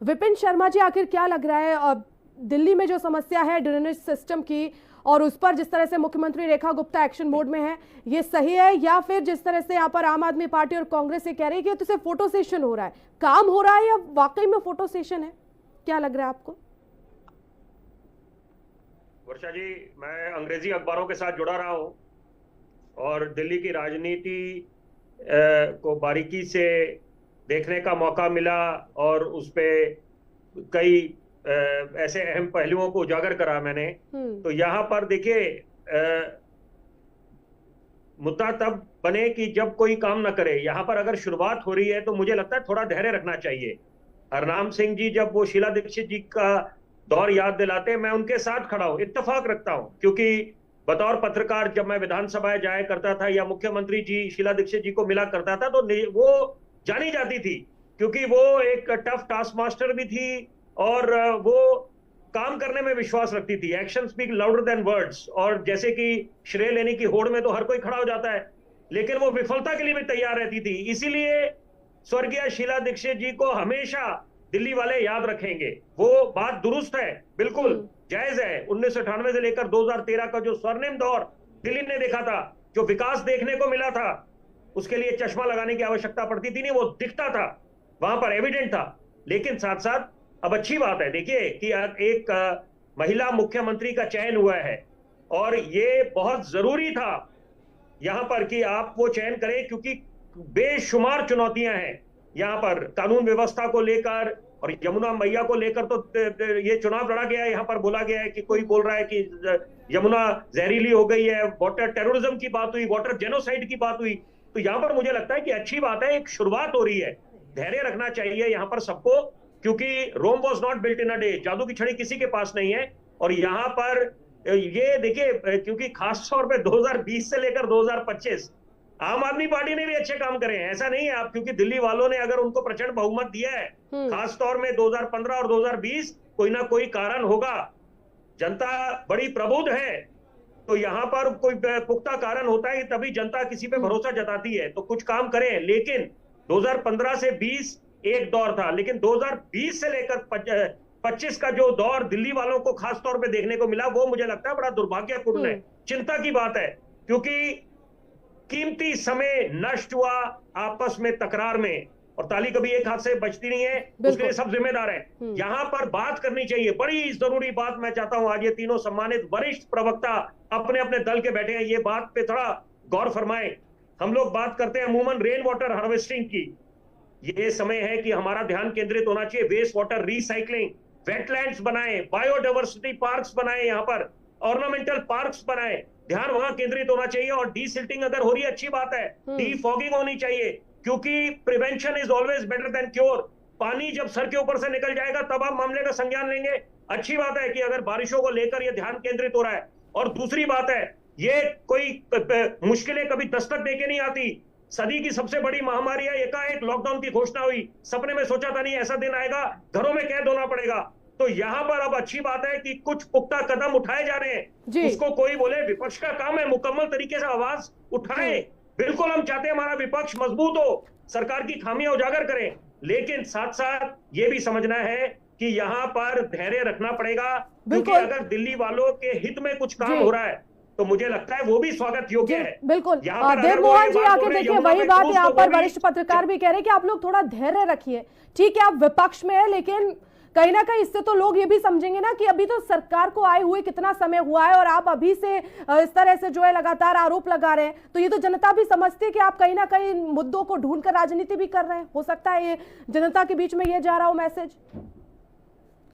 विपिन शर्मा जी, आखिर क्या लग रहा है दिल्ली में जो समस्या है ड्रेनेज सिस्टम की, और उस पर जिस तरह से मुख्यमंत्री रेखा गुप्ता एक्शन मोड में है, ये सही है या फिर जिस तरह से यहाँ पर आम आदमी पार्टी और कांग्रेस ये कह रही है कि तो सिर्फ फोटो सेशन हो रहा है, काम हो रहा है या वाकई में फोटो सेशन है? क्या लग रहा है आपको? वर्षा जी, मैं अंग्रेजी अखबारों के साथ जुड़ा रहा हूं और दिल्ली की राजनीति को बारीकी से देखने का मौका मिला और उस पे कई ऐसे अहम पहलुओं को उजागर करा मैंने। तो यहाँ पर देखिए, मुद्दा तब बने कि जब कोई काम न करे। यहाँ पर अगर शुरुआत हो रही है तो मुझे लगता है थोड़ा धैर्य रखना चाहिए। हरनाम सिंह जी जब वो शीला दीक्षित जी का दौर याद दिलाते, मैं उनके साथ खड़ा हूं, इत्तेफाक रखता हूं, क्योंकि बतौर पत्रकार जब मैं विधानसभा जाया करता था या मुख्यमंत्री जी शीला दीक्षित जी को मिला करता था तो वो जानी जाती थी, क्योंकि वो एक टफ टास्क मास्टर भी थी और वो काम करने में विश्वास रखती थी। Action speak louder than words. और जैसे कि श्रेय लेने की होड़ में तो हर कोई खड़ा हो जाता है, लेकिन वो विफलता के लिए भी तैयार रहती थी। इसीलिए स्वर्गीय शीला दीक्षित जी को हमेशा दिल्ली वाले याद रखेंगे। वो बात दुरुस्त है, बिल्कुल जायज है। 1998 से लेकर 2013 का जो स्वर्णिम दौर दिल्ली ने देखा था, जो विकास देखने को मिला था, उसके लिए चश्मा लगाने की आवश्यकता पड़ती थी नहीं, वो दिखता था, वहां पर एविडेंट था। लेकिन साथ साथ अब अच्छी बात है, देखिए कि एक महिला मुख्यमंत्री का चयन हुआ है और ये बहुत जरूरी था यहां पर कि आप वो चयन करें, क्योंकि बेशुमार चुनौतियां हैं यहाँ पर कानून व्यवस्था को लेकर और यमुना मैया को लेकर। तो ये चुनाव लड़ा गया है, यहाँ पर बोला गया है कि कोई बोल रहा है कि यमुना जहरीली हो गई है, वाटर टेररिज्म की बात हुई, वाटर जेनोसाइड की बात हुई। तो यहाँ पर मुझे लगता है कि अच्छी बात है, एक शुरुआत हो रही है। धैर्य रखना चाहिए यहाँ पर सबको, क्योंकि Rome was not built in a day. जादू की छड़ी किसी के पास नहीं है। और यहाँ पर ये देखिए, क्योंकि खास तौर पर 2020 से लेकर 2025 आम आदमी पार्टी ने भी अच्छे काम करे हैं, ऐसा नहीं है आप, क्योंकि दिल्ली वालों ने अगर उनको प्रचंड बहुमत दिया है, खास तौर में 2015 और 2020, कोई ना कोई कारण होगा। जनता बड़ी प्रबुद्ध है, तो यहाँ पर कोई पुख्ता कारण होता है तभी जनता किसी पे भरोसा जताती है। तो कुछ काम करें। लेकिन 2015 से 20 एक दौर था, लेकिन 2020 से लेकर 25 का जो दौर दिल्ली वालों को खास तौर पर देखने को मिला, वो मुझे लगता है बड़ा दुर्भाग्यपूर्ण है, चिंता की बात है। क्योंकि कीमती समय नष्ट हुआ आपस में तकरार में, और ताली कभी एक हाथ से बचती नहीं है, उसके लिए सब जिम्मेदार हैं। यहां पर बात करनी चाहिए, बड़ी जरूरी बात। मैं चाहता हूं आज ये तीनों सम्मानित वरिष्ठ प्रवक्ता अपने अपने दल के बैठे हैं, ये बात पे थोड़ा गौर फरमाएं। हम लोग बात करते हैं अमूमन रेन वाटर हार्वेस्टिंग की। ये समय है कि हमारा ध्यान केंद्रित होना चाहिए वेस्ट वाटर रिसाइकलिंग, वेटलैंड्स बनाए, बायोडाइवर्सिटी पार्क्स बनाए, यहाँ पर ऑर्नामेंटल पार्क्स बनाए, ध्यान वहां केंद्रिट होना चाहिए। और डीसिल्टिंग अगर हो रही है अच्छी बात है, डीफॉगिंग होनी चाहिए, क्योंकि prevention is always better than cure. पानी जब सर के ऊपर से निकल जाएगा तब आप मामले का संज्ञान लेंगे। अच्छी बात है कि अगर बारिशों को लेकर यह ध्यान केंद्रित हो रहा है। और दूसरी बात है, ये कोई मुश्किलें कभी दस्तक देके नहीं आती। सदी की सबसे बड़ी महामारी है, एकाएक लॉकडाउन की घोषणा हुई, सपने में सोचा था नहीं ऐसा दिन आएगा, घरों में कैद होना पड़ेगा। तो यहाँ पर अब अच्छी बात है कि कुछ पुख्ता कदम उठाए जा रहे हैं। उसको कोई बोले विपक्ष का काम है मुकम्मल तरीके से आवाज उठाए। बिल्कुल हम चाहते हैं हमारा विपक्ष मजबूत हो, सरकार की खामियां उजागर करें, लेकिन साथ साथ ये भी समझना है कि यहाँ पर धैर्य रखना पड़ेगा, क्योंकि अगर दिल्ली वालों के हित में कुछ काम हो रहा है तो मुझे लगता है वो भी स्वागत योग्य है। बिल्कुल देव मोहन जी, आके देखिए वही बात यहाँ पर वरिष्ठ पत्रकार भी कह रहे हैं कि आप लोग थोड़ा धैर्य रखिए। ठीक है, आप विपक्ष में है, लेकिन कहीं ना कहीं इससे तो लोग ये भी समझेंगे ना कि अभी तो सरकार को आए हुए कितना समय हुआ है और आप अभी से इस तरह से जो है लगातार आरोप लगा रहे हैं, तो ये तो जनता भी समझती है कि आप कहीं ना कहीं मुद्दों को ढूंढकर राजनीति भी कर रहे हैं। हो सकता है ये जनता के बीच में ये जा रहा हो मैसेज।